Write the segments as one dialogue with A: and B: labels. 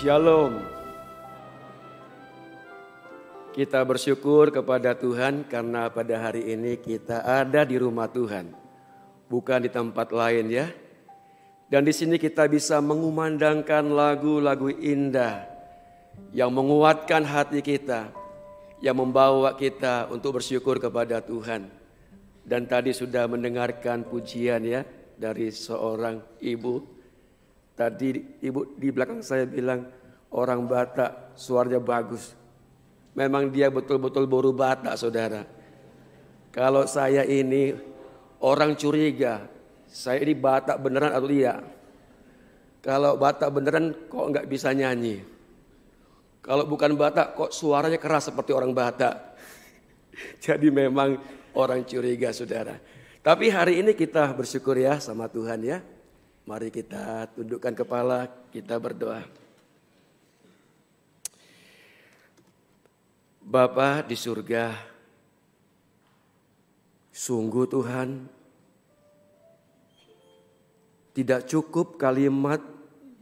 A: Shalom. Kita bersyukur kepada Tuhan karena pada hari ini kita ada di rumah Tuhan, bukan di tempat lain ya. Dan di sini kita bisa mengumandangkan lagu-lagu indah yang menguatkan hati kita, yang membawa kita untuk bersyukur kepada Tuhan. Dan tadi sudah mendengarkan pujian ya dari seorang ibu. Tadi ibu di belakang saya bilang orang Batak suaranya bagus. Memang dia betul-betul boru Batak, saudara. Kalau saya ini orang curiga, saya ini Batak beneran atau iya. Kalau Batak beneran kok nggak bisa nyanyi. Kalau bukan Batak kok suaranya keras seperti orang Batak. Jadi memang orang curiga, saudara. Tapi hari ini kita bersyukur ya sama Tuhan ya. Mari kita tundukkan kepala, kita berdoa. Bapa di surga, sungguh Tuhan, tidak cukup kalimat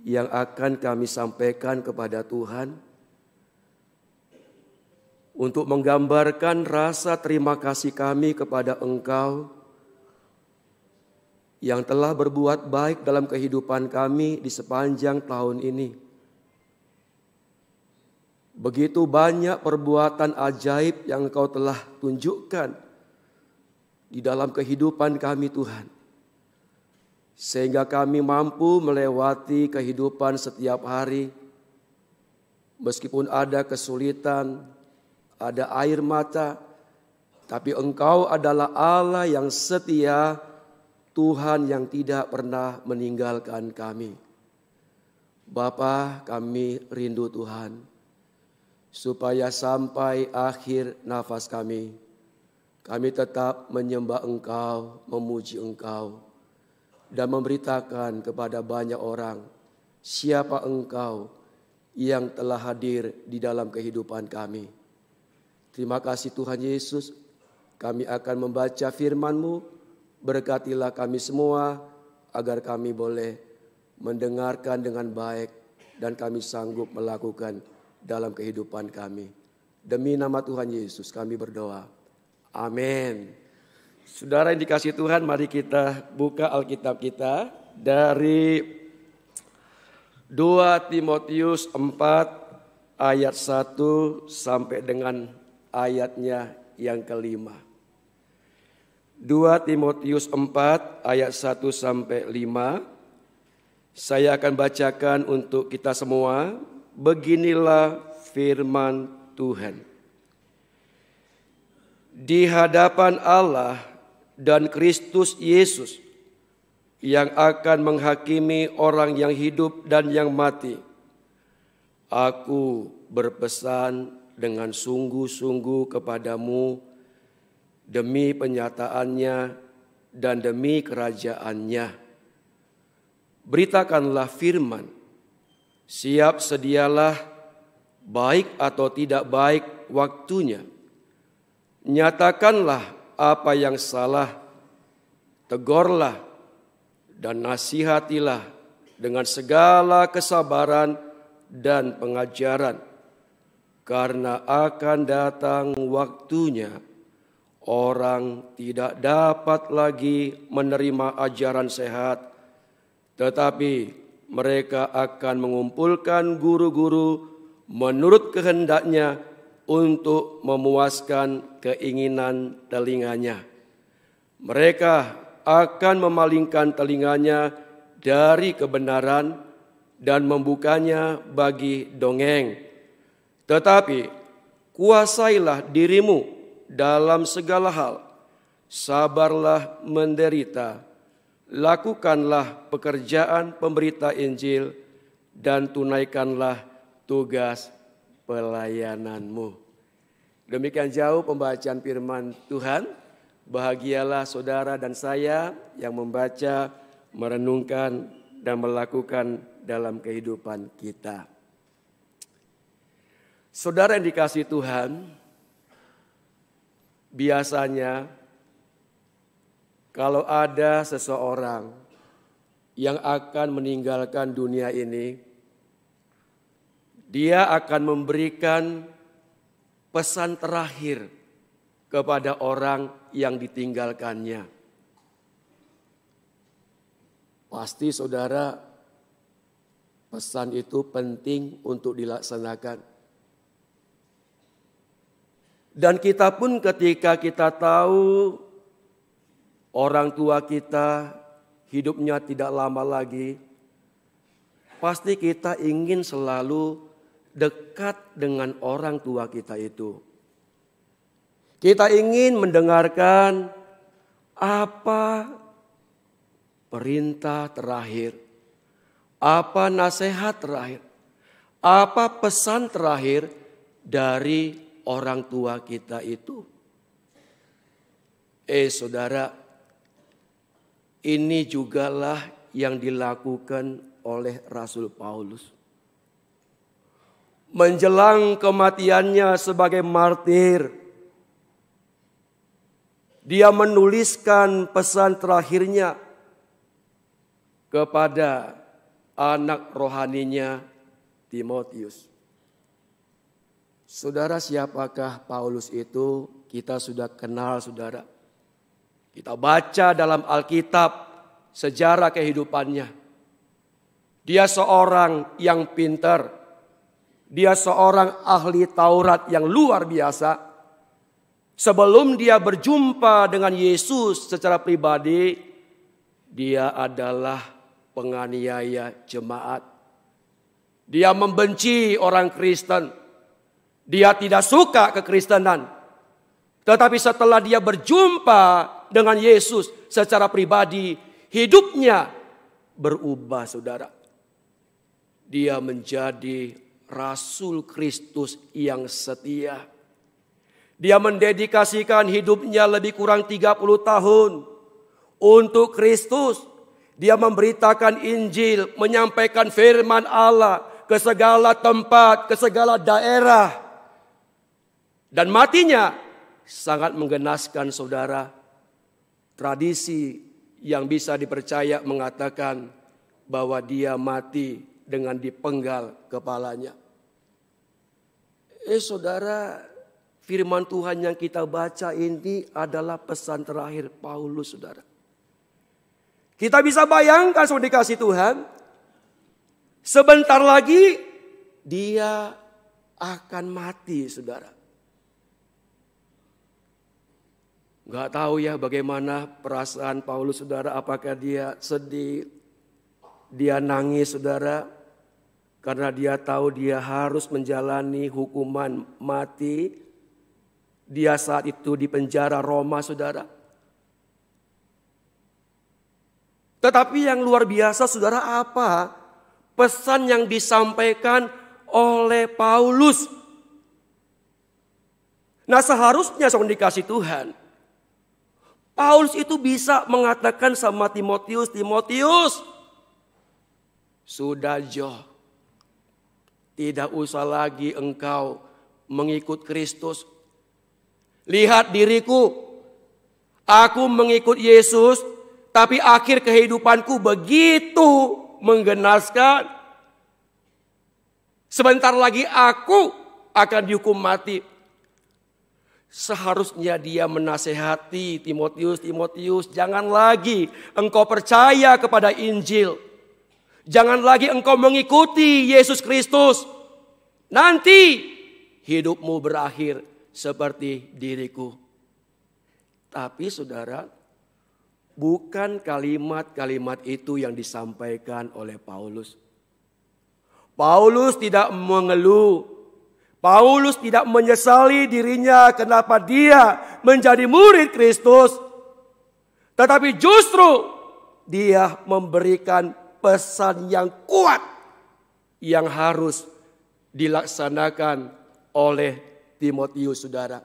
A: yang akan kami sampaikan kepada Tuhan untuk menggambarkan rasa terima kasih kami kepada Engkau yang telah berbuat baik dalam kehidupan kami di sepanjang tahun ini. Begitu banyak perbuatan ajaib yang Engkau telah tunjukkan di dalam kehidupan kami Tuhan. Sehingga kami mampu melewati kehidupan setiap hari. Meskipun ada kesulitan, ada air mata. Tapi Engkau adalah Allah yang setia, Tuhan yang tidak pernah meninggalkan kami. Bapa, kami rindu Tuhan. Supaya sampai akhir nafas kami tetap menyembah Engkau, memuji Engkau, dan memberitakan kepada banyak orang siapa Engkau yang telah hadir di dalam kehidupan kami. Terima kasih Tuhan Yesus, kami akan membaca firman-Mu, berkatilah kami semua agar kami boleh mendengarkan dengan baik dan kami sanggup melakukan dalam kehidupan kami. Demi nama Tuhan Yesus kami berdoa. Amin. Saudara yang dikasihi Tuhan, mari kita buka Alkitab kita dari 2 Timotius 4 ayat 1 sampai dengan ayatnya yang kelima. 2 Timotius 4 ayat 1 sampai 5. Saya akan bacakan untuk kita semua. Beginilah firman Tuhan. Di hadapan Allah dan Kristus Yesus yang akan menghakimi orang yang hidup dan yang mati, aku berpesan dengan sungguh-sungguh kepadamu demi penyataannya dan demi kerajaannya. Beritakanlah firman. Siap sedialah, baik atau tidak baik waktunya. Nyatakanlah apa yang salah, tegurlah dan nasihatilah dengan segala kesabaran dan pengajaran. Karena akan datang waktunya, orang tidak dapat lagi menerima ajaran sehat, tetapi mereka akan mengumpulkan guru-guru menurut kehendaknya untuk memuaskan keinginan telinganya. Mereka akan memalingkan telinganya dari kebenaran dan membukanya bagi dongeng. Tetapi kuasailah dirimu dalam segala hal, sabarlah menderita. Lakukanlah pekerjaan pemberita Injil dan tunaikanlah tugas pelayananmu. Demikian jauh pembacaan firman Tuhan. Bahagialah saudara dan saya yang membaca, merenungkan, dan melakukan dalam kehidupan kita. Saudara yang dikasihi Tuhan, biasanya kalau ada seseorang yang akan meninggalkan dunia ini, Dia akan memberikan pesan terakhir kepada orang yang ditinggalkannya. Pasti saudara, pesan itu penting untuk dilaksanakan. Dan kita pun ketika kita tahu orang tua kita hidupnya tidak lama lagi, pasti kita ingin selalu dekat dengan orang tua kita itu. Kita ingin mendengarkan apa perintah terakhir, apa nasihat terakhir, apa pesan terakhir dari orang tua kita itu. Saudara, ini jugalah yang dilakukan oleh Rasul Paulus. Menjelang kematiannya sebagai martir, dia menuliskan pesan terakhirnya kepada anak rohaninya Timotius. Saudara, siapakah Paulus itu? Kita sudah kenal, saudara. Kita baca dalam Alkitab sejarah kehidupannya. Dia seorang yang pintar. Dia seorang ahli Taurat yang luar biasa. Sebelum dia berjumpa dengan Yesus secara pribadi, dia adalah penganiaya jemaat. Dia membenci orang Kristen. Dia tidak suka kekristenan. Tetapi setelah dia berjumpa dengan Yesus secara pribadi, hidupnya berubah, saudara. Dia menjadi Rasul Kristus yang setia. Dia mendedikasikan hidupnya lebih kurang 30 tahun untuk Kristus. Dia memberitakan Injil, menyampaikan firman Allah ke segala tempat, ke segala daerah. Dan matinya sangat menggenaskan, saudara. Tradisi yang bisa dipercaya mengatakan bahwa dia mati dengan dipenggal kepalanya. Saudara, firman Tuhan yang kita baca ini adalah pesan terakhir Paulus, saudara. Kita bisa bayangkan, saudara dikasih Tuhan, sebentar lagi dia akan mati, saudara. Gak tahu ya bagaimana perasaan Paulus, saudara. Apakah dia sedih, dia nangis, saudara, karena dia tahu dia harus menjalani hukuman mati. Dia saat itu di penjara Roma, saudara. Tetapi yang luar biasa, saudara, apa pesan yang disampaikan oleh Paulus? Nah, seharusnya saudara dikasih Tuhan, Paulus itu bisa mengatakan sama Timotius, Timotius, sudah Joh, tidak usah lagi engkau mengikut Kristus. Lihat diriku, aku mengikut Yesus, tapi akhir kehidupanku begitu menggenaskan. Sebentar lagi aku akan dihukum mati. Seharusnya dia menasehati Timotius, Timotius, jangan lagi engkau percaya kepada Injil. Jangan lagi engkau mengikuti Yesus Kristus. Nanti hidupmu berakhir seperti diriku. Tapi saudara, bukan kalimat-kalimat itu yang disampaikan oleh Paulus. Paulus tidak mengeluh. Paulus tidak menyesali dirinya kenapa dia menjadi murid Kristus. Tetapi justru dia memberikan pesan yang kuat yang harus dilaksanakan oleh Timotius, saudara.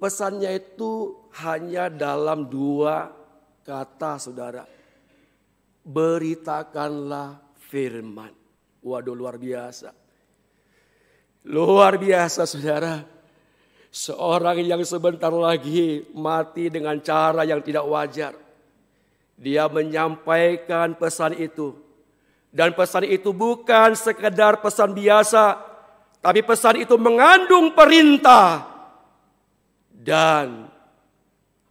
A: Pesannya itu hanya dalam 2 kata, saudara. Beritakanlah firman. Waduh, luar biasa. Luar biasa, saudara. Seorang yang sebentar lagi mati dengan cara yang tidak wajar. Dia menyampaikan pesan itu Dan pesan itu bukan sekedar pesan biasa, tapi pesan itu mengandung perintah. Dan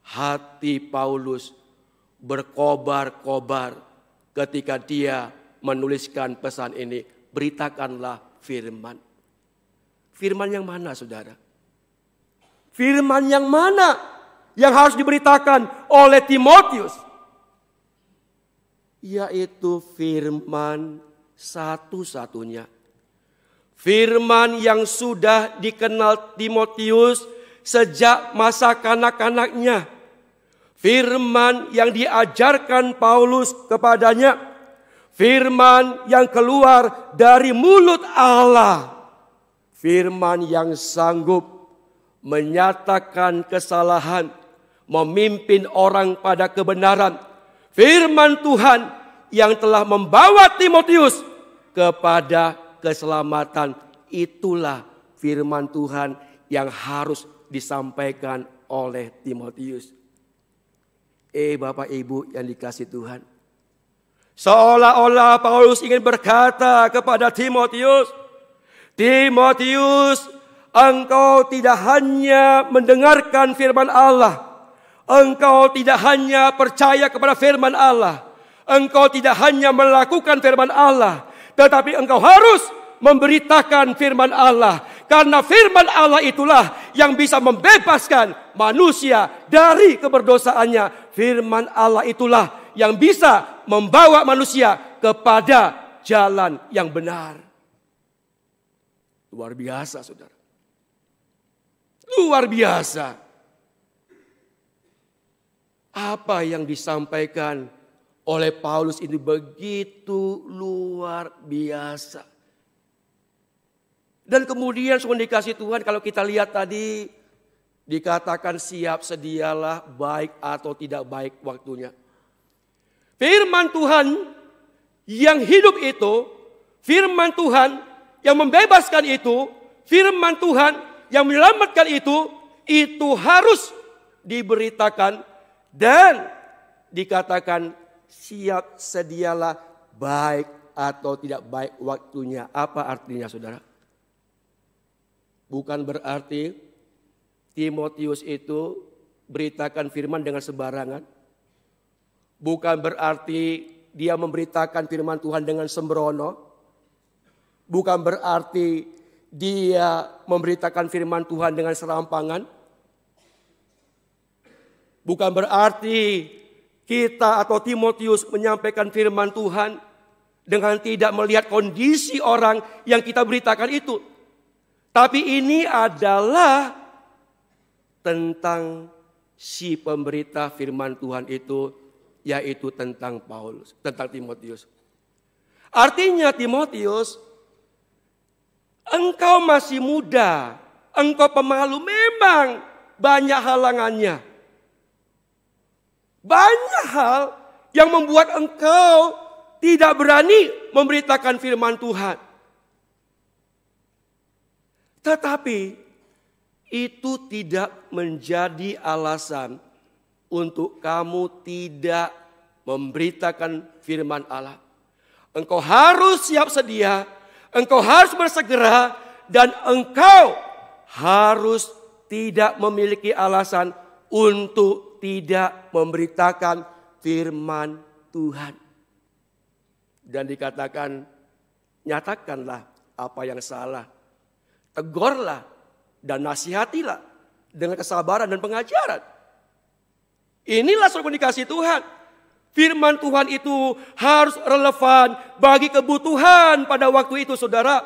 A: hati Paulus berkobar-kobar ketika dia menuliskan pesan ini. Beritakanlah firman. Firman yang mana, saudara? Firman yang mana yang harus diberitakan oleh Timotius? Yaitu firman satu-satunya. Firman yang sudah dikenal Timotius sejak masa kanak-kanaknya. Firman yang diajarkan Paulus kepadanya. Firman yang keluar dari mulut Allah. Firman yang sanggup menyatakan kesalahan, memimpin orang pada kebenaran. Firman Tuhan yang telah membawa Timotius kepada keselamatan. Itulah firman Tuhan yang harus disampaikan oleh Timotius. Bapak Ibu yang dikasihi Tuhan. Seolah-olah Paulus ingin berkata kepada Timotius, Timotius, engkau tidak hanya mendengarkan firman Allah. Engkau tidak hanya percaya kepada firman Allah. Engkau tidak hanya melakukan firman Allah. Tetapi engkau harus memberitakan firman Allah. Karena firman Allah itulah yang bisa membebaskan manusia dari keberdosaannya. Firman Allah itulah yang bisa membawa manusia kepada jalan yang benar. Luar biasa, saudara. Luar biasa. Apa yang disampaikan oleh Paulus ini begitu luar biasa. Dan kemudian sudah dikasih Tuhan, kalau kita lihat tadi dikatakan siap sedialah baik atau tidak baik waktunya. Firman Tuhan yang hidup itu, firman Tuhan yang membebaskan itu, firman Tuhan yang menyelamatkan itu harus diberitakan dan dikatakan siap sedialah baik atau tidak baik waktunya. Apa artinya, saudara? Bukan berarti Timotius itu beritakan firman dengan sembarangan. Bukan berarti dia memberitakan firman Tuhan dengan sembrono. Bukan berarti dia memberitakan firman Tuhan dengan serampangan. Bukan berarti kita atau Timotius menyampaikan firman Tuhan dengan tidak melihat kondisi orang yang kita beritakan itu. Tapi ini adalah tentang si pemberita firman Tuhan itu, yaitu tentang Paulus, tentang Timotius. Artinya Timotius, engkau masih muda, engkau pemalu, memang banyak halangannya. Banyak hal yang membuat engkau tidak berani memberitakan firman Tuhan. Tetapi itu tidak menjadi alasan untuk kamu tidak memberitakan firman Allah. Engkau harus siap sedia, engkau harus bersegera, dan engkau harus tidak memiliki alasan untuk tidak memberitakan firman Tuhan. Dan dikatakan, nyatakanlah apa yang salah. Tegurlah dan nasihatilah dengan kesabaran dan pengajaran. Inilah komunikasi Tuhan. Firman Tuhan itu harus relevan bagi kebutuhan pada waktu itu, saudara.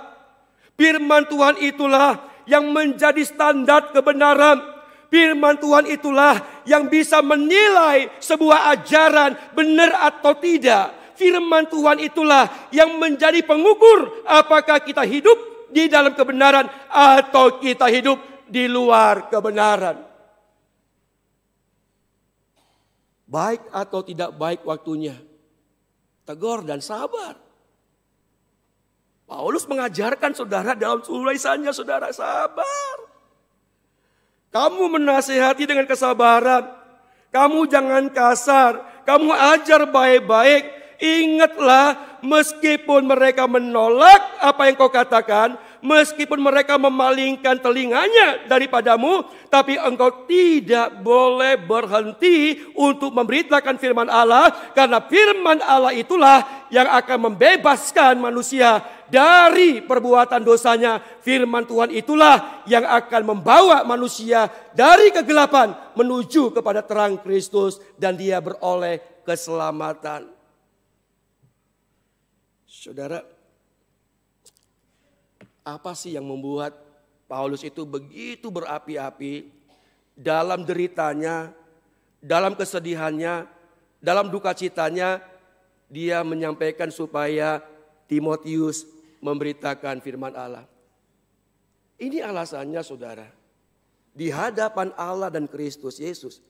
A: Firman Tuhan itulah yang menjadi standar kebenaran. Firman Tuhan itulah yang bisa menilai sebuah ajaran benar atau tidak. Firman Tuhan itulah yang menjadi pengukur apakah kita hidup di dalam kebenaran atau kita hidup di luar kebenaran. Baik atau tidak baik waktunya. Tegur dan sabar. Paulus mengajarkan saudara dalam tulisannya, saudara, sabar. Kamu menasihati dengan kesabaran. Kamu jangan kasar. Kamu ajar baik-baik. Ingatlah, meskipun mereka menolak apa yang kau katakan, meskipun mereka memalingkan telinganya daripadamu, tapi engkau tidak boleh berhenti untuk memberitakan firman Allah, karena firman Allah itulah yang akan membebaskan manusia dari perbuatan dosanya. Firman Tuhan itulah yang akan membawa manusia dari kegelapan menuju kepada terang Kristus, dan dia beroleh keselamatan. Saudara, apa sih yang membuat Paulus itu begitu berapi-api dalam deritanya, dalam kesedihannya, dalam duka citanya? Dia menyampaikan supaya Timotius memberitakan firman Allah. Ini alasannya, saudara. Di hadapan Allah dan Kristus Yesus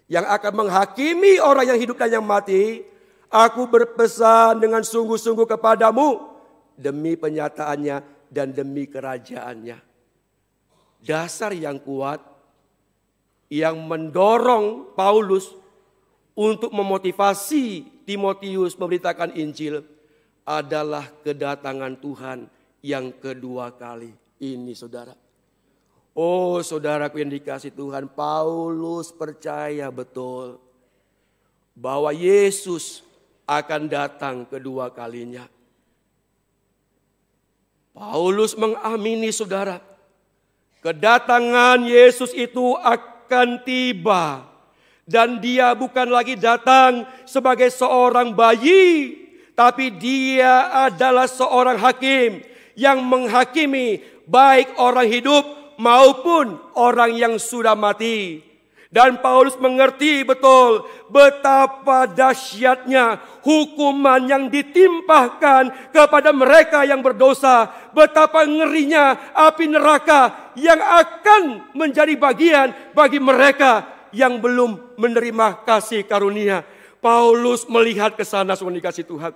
A: yang akan menghakimi orang yang hidup dan yang mati, aku berpesan dengan sungguh-sungguh kepadamu demi penyataannya dan demi kerajaannya. Dasar yang kuat yang mendorong Paulus untuk memotivasi Timotius memberitakan Injil adalah kedatangan Tuhan yang kedua kali ini, saudara. Oh, saudaraku yang dikasihi Tuhan, Paulus percaya betul bahwa Yesus akan datang kedua kalinya. Paulus mengamini, saudara, kedatangan Yesus itu akan tiba. Dan dia bukan lagi datang sebagai seorang bayi, tapi dia adalah seorang hakim yang menghakimi baik orang hidup maupun orang yang sudah mati. Dan Paulus mengerti betul betapa dahsyatnya hukuman yang ditimpahkan kepada mereka yang berdosa. Betapa ngerinya api neraka yang akan menjadi bagian bagi mereka yang belum menerima kasih karunia. Paulus melihat ke sana, saudara dikasihi Tuhan.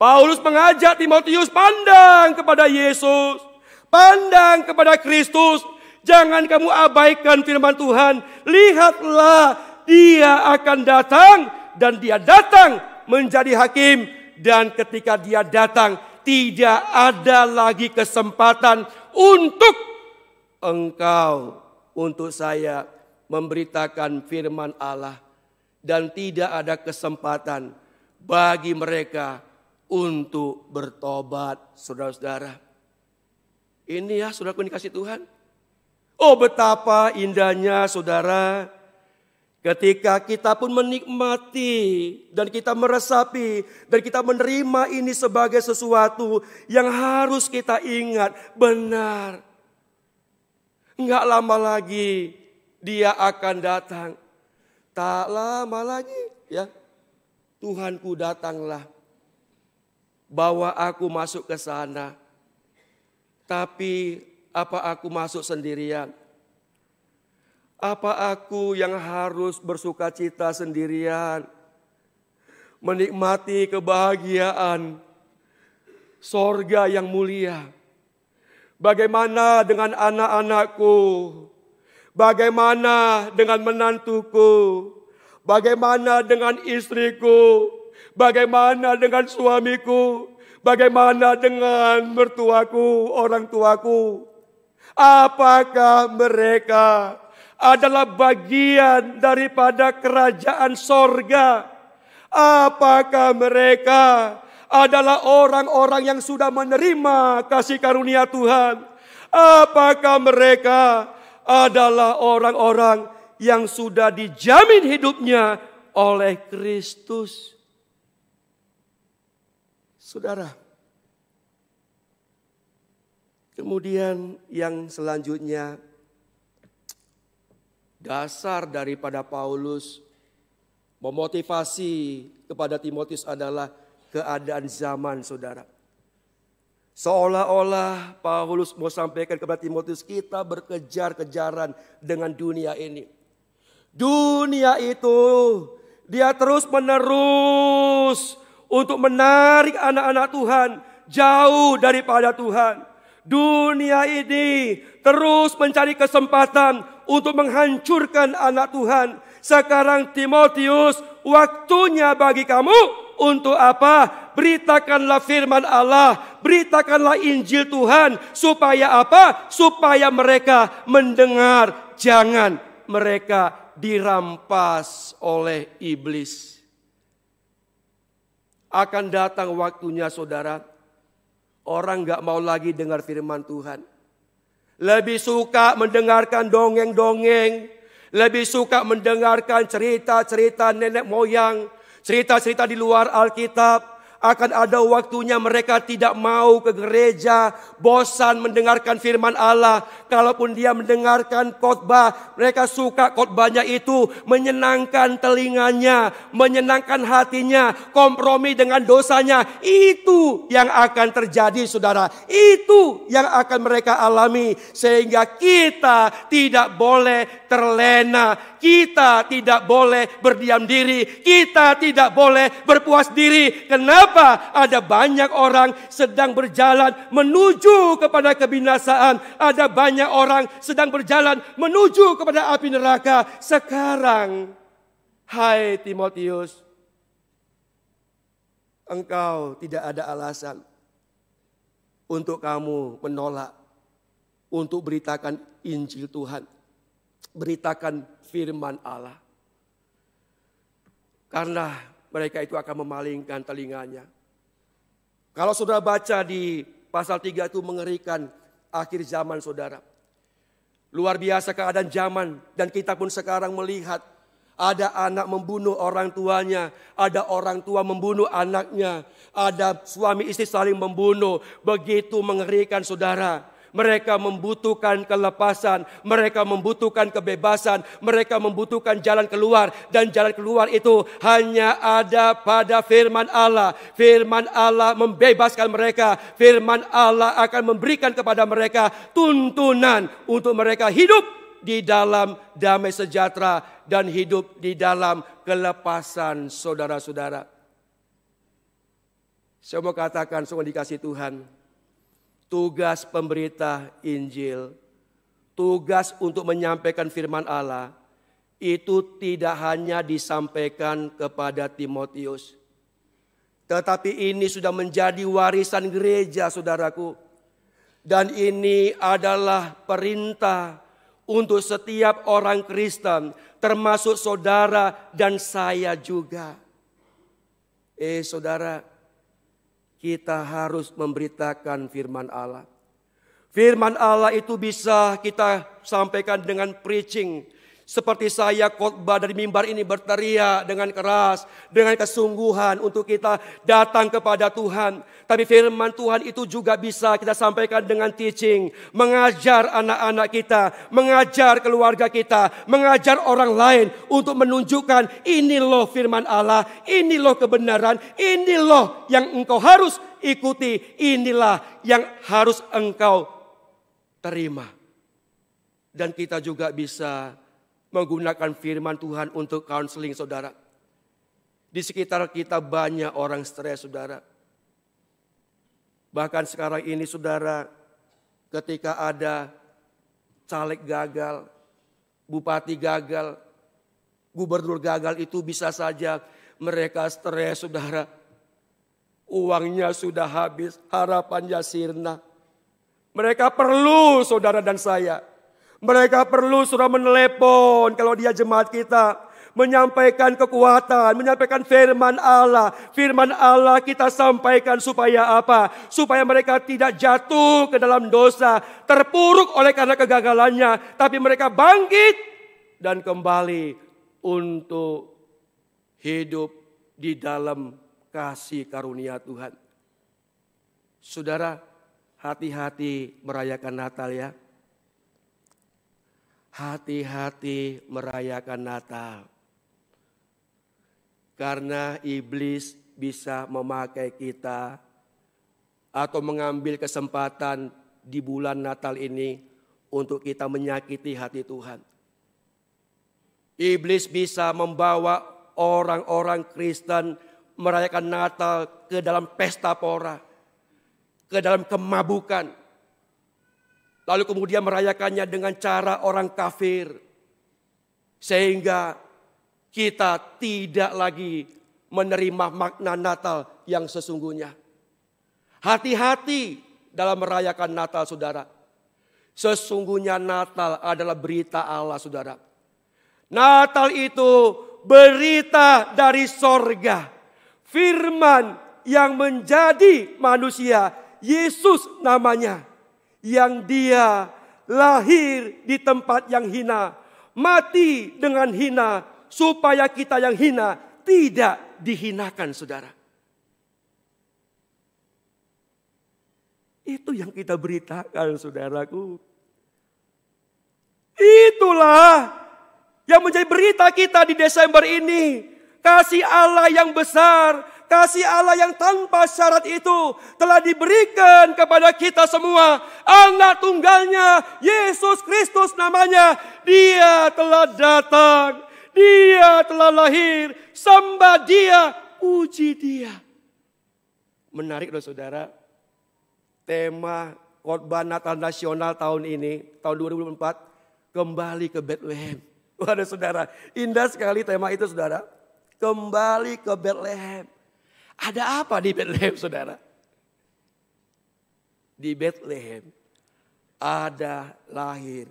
A: Paulus mengajak Timotius, pandang kepada Yesus, pandang kepada Kristus. Jangan kamu abaikan firman Tuhan. Lihatlah, dia akan datang, dan dia datang menjadi hakim. Dan ketika dia datang, tidak ada lagi kesempatan untuk engkau, untuk saya memberitakan firman Allah. Dan tidak ada kesempatan bagi mereka untuk bertobat, saudara-saudara. Ini ya, saudaraku dikasihi Tuhan. Oh, betapa indahnya, saudara, ketika kita pun menikmati dan kita meresapi dan kita menerima ini sebagai sesuatu yang harus kita ingat benar. Enggak lama lagi dia akan datang. Tak lama lagi, ya, Tuhanku datanglah, bawa aku masuk ke sana. Tapi apa aku masuk sendirian? Apa aku yang harus bersuka cita sendirian? Menikmati kebahagiaan sorga yang mulia. Bagaimana dengan anak-anakku? Bagaimana dengan menantuku? Bagaimana dengan istriku? Bagaimana dengan suamiku? Bagaimana dengan mertuaku, orang tuaku? Apakah mereka adalah bagian daripada kerajaan sorga? Apakah mereka adalah orang-orang yang sudah menerima kasih karunia Tuhan? Apakah mereka adalah orang-orang yang sudah dijamin hidupnya oleh Kristus? Saudara, kemudian yang selanjutnya, dasar daripada Paulus memotivasi kepada Timotius adalah keadaan zaman, saudara. Seolah-olah Paulus mau sampaikan kepada Timotius, kita berkejar-kejaran dengan dunia ini. Dunia itu dia terus menerus untuk menarik anak-anak Tuhan jauh daripada Tuhan. Dunia ini terus mencari kesempatan untuk menghancurkan anak Tuhan. Sekarang Timotius, waktunya bagi kamu Untuk apa? Beritakanlah firman Allah, beritakanlah Injil Tuhan. Supaya apa? Supaya mereka mendengar, jangan mereka dirampas oleh iblis. Akan datang waktunya saudara, orang gak mau lagi dengar firman Tuhan. Lebih suka mendengarkan dongeng-dongeng, lebih suka mendengarkan cerita-cerita nenek moyang, cerita-cerita di luar Alkitab. Akan ada waktunya mereka tidak mau ke gereja, bosan mendengarkan firman Allah. Kalaupun dia mendengarkan khotbah, mereka suka khotbahnya itu menyenangkan telinganya, menyenangkan hatinya, kompromi dengan dosanya. Itu yang akan terjadi saudara. Itu yang akan mereka alami. Sehingga kita tidak boleh terlena. Kita tidak boleh berdiam diri. Kita tidak boleh berpuas diri. Kenapa? Ada banyak orang sedang berjalan menuju kepada kebinasaan. Ada banyak orang sedang berjalan menuju kepada api neraka. Sekarang, hai Timotius, engkau tidak ada alasan untuk kamu menolak untuk beritakan Injil Tuhan. Beritakan firman Allah. Karena mereka itu akan memalingkan telinganya. Kalau saudara baca di pasal 3 itu mengerikan akhir zaman saudara. Luar biasa keadaan zaman, dan kita pun sekarang melihat ada anak membunuh orang tuanya, ada orang tua membunuh anaknya, ada suami istri saling membunuh. Begitu mengerikan saudara. Mereka membutuhkan kelepasan, mereka membutuhkan kebebasan, mereka membutuhkan jalan keluar. Dan jalan keluar itu hanya ada pada firman Allah. Firman Allah membebaskan mereka. Firman Allah akan memberikan kepada mereka tuntunan untuk mereka hidup di dalam damai sejahtera dan hidup di dalam kelepasan saudara-saudara. Saya mau katakan semua dikasih Tuhan. Tugas pemberita Injil, tugas untuk menyampaikan firman Allah, itu tidak hanya disampaikan kepada Timotius. Tetapi ini sudah menjadi warisan gereja saudaraku. Dan ini adalah perintah untuk setiap orang Kristen, termasuk saudara dan saya juga. Saudara, kita harus memberitakan firman Allah. Firman Allah itu bisa kita sampaikan dengan preaching. Seperti saya khotbah dari mimbar ini berteriak dengan keras, dengan kesungguhan untuk kita datang kepada Tuhan. Tapi firman Tuhan itu juga bisa kita sampaikan dengan teaching. Mengajar anak-anak kita, mengajar keluarga kita, mengajar orang lain untuk menunjukkan ini loh firman Allah, ini loh kebenaran, ini loh yang engkau harus ikuti, inilah yang harus engkau terima. Dan kita juga bisa menggunakan firman Tuhan untuk counseling saudara. Di sekitar kita banyak orang stres saudara. Bahkan sekarang ini saudara, ketika ada caleg gagal, bupati gagal, gubernur gagal, itu bisa saja mereka stres saudara. Uangnya sudah habis, harapannya sirna. Mereka perlu saudara dan saya. Mereka perlu sudah menelepon kalau dia jemaat kita. Menyampaikan kekuatan, menyampaikan firman Allah. Firman Allah kita sampaikan supaya apa? Supaya mereka tidak jatuh ke dalam dosa. Terpuruk oleh karena kegagalannya. Tapi mereka bangkit dan kembali untuk hidup di dalam kasih karunia Tuhan. Saudara, hati-hati merayakan Natal ya. Hati-hati merayakan Natal. Karena iblis bisa memakai kita atau mengambil kesempatan di bulan Natal ini untuk kita menyakiti hati Tuhan. Iblis bisa membawa orang-orang Kristen merayakan Natal ke dalam pesta pora, ke dalam kemabukan. Lalu kemudian merayakannya dengan cara orang kafir. Sehingga kita tidak lagi menerima makna Natal yang sesungguhnya. Hati-hati dalam merayakan Natal, saudara. Sesungguhnya Natal adalah berita Allah, saudara. Natal itu berita dari sorga. Firman yang menjadi manusia, Yesus namanya. Yang dia lahir di tempat yang hina, mati dengan hina, supaya kita yang hina tidak dihinakan, saudara. Itu yang kita beritakan, saudaraku. Itulah yang menjadi berita kita di Desember ini. Kasih Allah yang besar, kasih Allah yang tanpa syarat itu telah diberikan kepada kita semua. Anak tunggalnya, Yesus Kristus namanya. Dia telah datang, dia telah lahir. Sembah dia, puji dia. Menarik loh, saudara. Tema khotbah Natal nasional tahun ini, tahun 2024, kembali ke Bethlehem. Waduh, saudara, indah sekali tema itu, saudara. Kembali ke Bethlehem. Ada apa di Bethlehem, saudara? Di Bethlehem ada lahir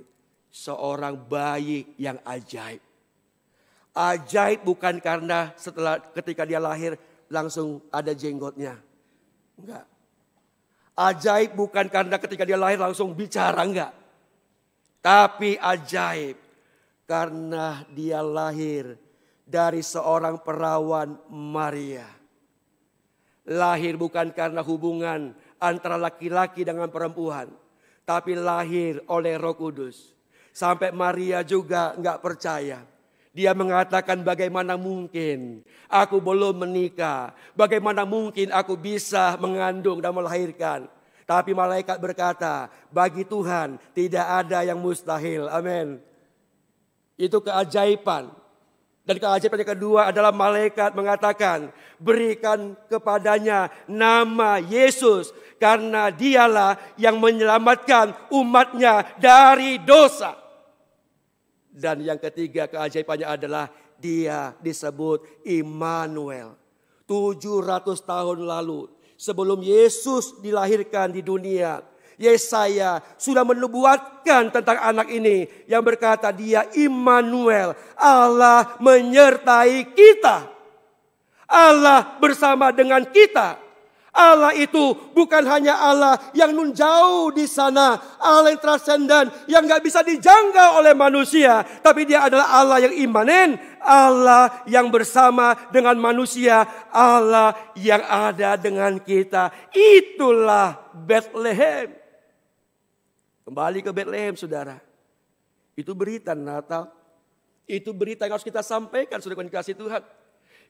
A: seorang bayi yang ajaib. Ajaib bukan karena ketika dia lahir langsung ada jenggotnya. Enggak. Ajaib bukan karena ketika dia lahir langsung bicara, enggak. Tapi ajaib karena dia lahir dari seorang perawan Maria. Lahir bukan karena hubungan antara laki-laki dengan perempuan, tapi lahir oleh Roh Kudus. Sampai Maria juga enggak percaya. Dia mengatakan, bagaimana mungkin aku belum menikah. Bagaimana mungkin aku bisa mengandung dan melahirkan. Tapi malaikat berkata, bagi Tuhan tidak ada yang mustahil. Amin. Itu keajaiban. Dan keajaiban yang kedua adalah malaikat mengatakan, berikan kepadanya nama Yesus. Karena dialah yang menyelamatkan umatnya dari dosa. Dan yang ketiga keajaibannya adalah dia disebut Immanuel. 700 tahun lalu sebelum Yesus dilahirkan di dunia, Yesaya sudah menubuatkan tentang anak ini yang berkata dia Immanuel, Allah menyertai kita. Allah bersama dengan kita. Allah itu bukan hanya Allah yang nun jauh di sana, Allah yang transenden, yang gak bisa dijangkau oleh manusia. Tapi dia adalah Allah yang imanen, Allah yang bersama dengan manusia, Allah yang ada dengan kita. Itulah Bethlehem. Kembali ke Bethlehem, saudara. Itu berita Natal. Itu berita yang harus kita sampaikan, saudara yang dikasihi Tuhan.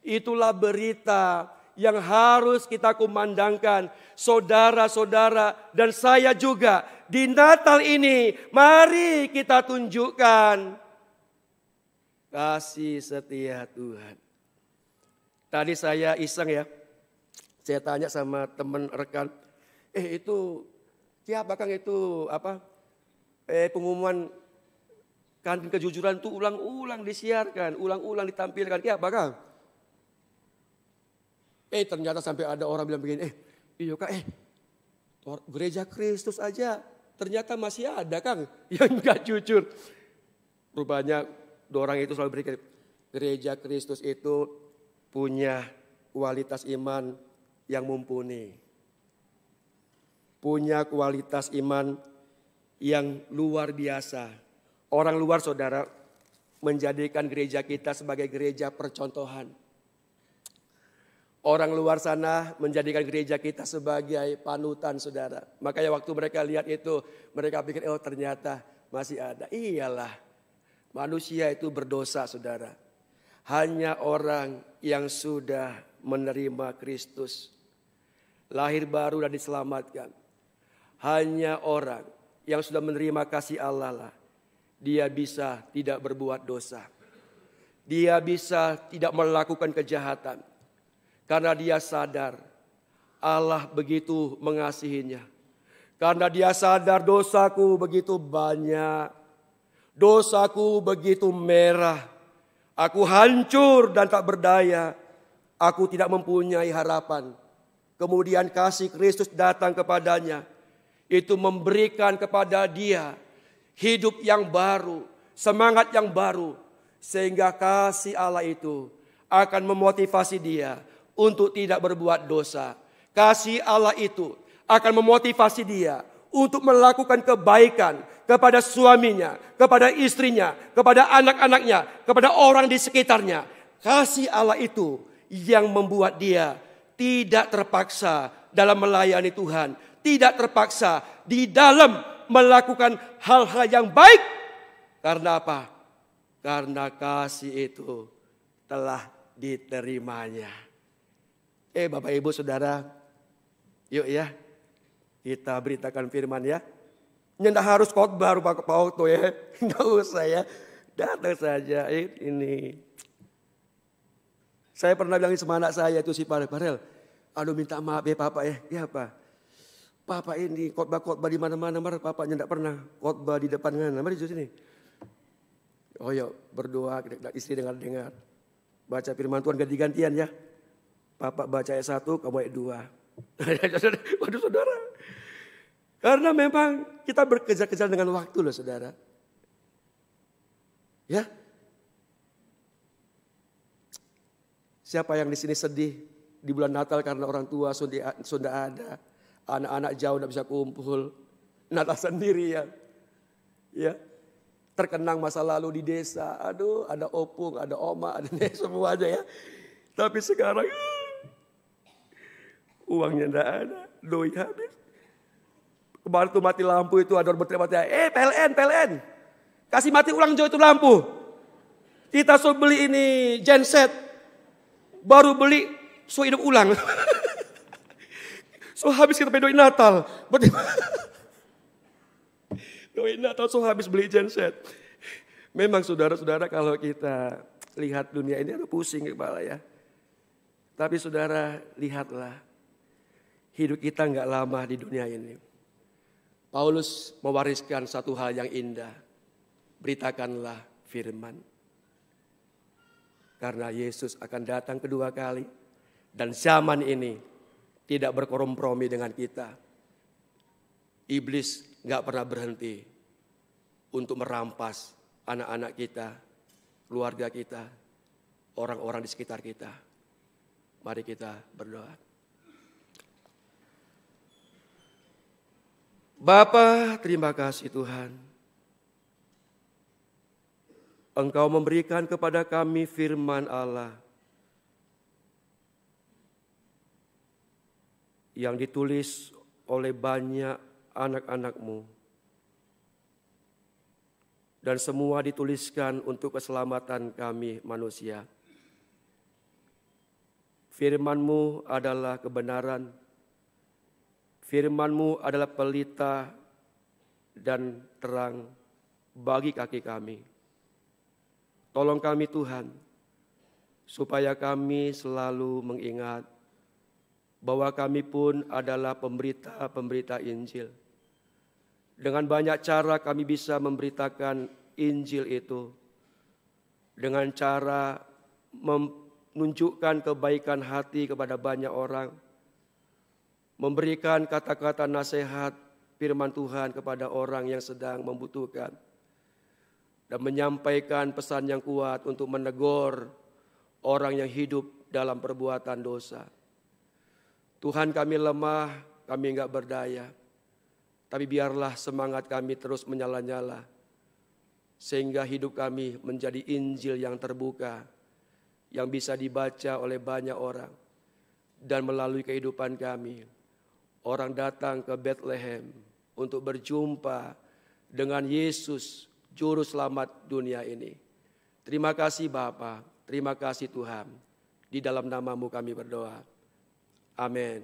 A: Itulah berita yang harus kita kumandangkan, saudara-saudara dan saya juga di Natal ini. Mari kita tunjukkan kasih setia Tuhan. Tadi saya iseng ya, saya tanya sama teman rekan, itu siapa Kang itu apa? Pengumuman kantin kejujuran itu ulang-ulang disiarkan, ulang-ulang ditampilkan. Siapa Kang? Ternyata sampai ada orang bilang begini, iya Kak, gereja Kristus aja ternyata masih ada Kang yang gak jujur. Rupanya orang itu selalu berikan, gereja Kristus itu punya kualitas iman yang mumpuni. Punya kualitas iman yang luar biasa. Orang luar, saudara, menjadikan gereja kita sebagai gereja percontohan. Orang luar sana menjadikan gereja kita sebagai panutan, saudara. Makanya waktu mereka lihat itu, mereka pikir, ternyata masih ada. Iyalah, manusia itu berdosa, saudara. Hanya orang yang sudah menerima Kristus, lahir baru dan diselamatkan. Hanya orang yang sudah menerima kasih Allah lah, dia bisa tidak berbuat dosa. Dia bisa tidak melakukan kejahatan. Karena dia sadar Allah begitu mengasihinya. Karena dia sadar dosaku begitu banyak. Dosaku begitu merah. Aku hancur dan tak berdaya. aku tidak mempunyai harapan. Kemudian kasih Kristus datang kepadanya. Itu memberikan kepada dia hidup yang baru, semangat yang baru. Sehingga kasih Allah itu akan memotivasi dia untuk tidak berbuat dosa. Kasih Allah itu akan memotivasi dia untuk melakukan kebaikan kepada suaminya, kepada istrinya, kepada anak-anaknya, kepada orang di sekitarnya. Kasih Allah itu yang membuat dia tidak terpaksa dalam melayani Tuhan, tidak terpaksa di dalam melakukan hal-hal yang baik. Karena apa? Karena kasih itu telah diterimanya. Bapak Ibu Saudara, yuk ya, kita beritakan firman ya. Nggak harus khotbah Pak Okto ya, nggak usah ya, datang saja ini. Saya pernah bilangin sama anak saya itu si Parel, aduh minta maaf ya Papa ya, ya Pak. Papa ini khotbah di mana-mana, papanya nggak pernah khotbah di depan mana, mari di sini. Oh yuk berdoa, istri dengar-dengar. Baca firman Tuhan ganti-gantian ya. Papa baca ayat 1, kamu ayat 2. Waduh saudara. Karena memang kita berkejar-kejar dengan waktu loh saudara. Ya. Siapa yang di sini sedih di bulan Natal karena orang tua sudah ada. Anak-anak jauh tidak bisa kumpul. Natal sendirian. Ya. Terkenang masa lalu di desa. Aduh ada opung, ada oma, ada nek semuanya ya. Tapi sekarang uangnya tidak ada. Doi habis. Kemarin tuh mati lampu itu ada orang berteriak-teriak. PLN. Kasih mati ulang jauh itu lampu. Kita suruh beli ini genset. Baru beli so hidup ulang. So habis kita doi Natal. Doi Natal so habis beli genset. Memang saudara-saudara kalau kita lihat dunia ini ada pusing kepala ya. Tapi saudara lihatlah. Hidup kita nggak lama di dunia ini. Paulus mewariskan satu hal yang indah. Beritakanlah firman. Karena Yesus akan datang kedua kali. Dan zaman ini tidak berkompromi dengan kita. Iblis gak pernah berhenti untuk merampas anak-anak kita, keluarga kita, orang-orang di sekitar kita. Mari kita berdoa. Bapa, terima kasih Tuhan. Engkau memberikan kepada kami firman Allah yang ditulis oleh banyak anak-anak-Mu. Dan semua dituliskan untuk keselamatan kami manusia. Firman-Mu adalah kebenaran. Firman-Mu adalah pelita dan terang bagi kaki kami. Tolong kami Tuhan, supaya kami selalu mengingat bahwa kami pun adalah pemberita-pemberita Injil. Dengan banyak cara kami bisa memberitakan Injil itu. Dengan cara menunjukkan kebaikan hati kepada banyak orang. Memberikan kata-kata nasihat firman Tuhan kepada orang yang sedang membutuhkan. Dan menyampaikan pesan yang kuat untuk menegur orang yang hidup dalam perbuatan dosa. Tuhan kami lemah, kami enggak berdaya. Tapi biarlah semangat kami terus menyala-nyala. Sehingga hidup kami menjadi Injil yang terbuka. Yang bisa dibaca oleh banyak orang. Dan melalui kehidupan kami. Orang datang ke Bethlehem untuk berjumpa dengan Yesus, Juru Selamat dunia ini. Terima kasih Bapa, terima kasih Tuhan. Di dalam nama-Mu kami berdoa. Amin.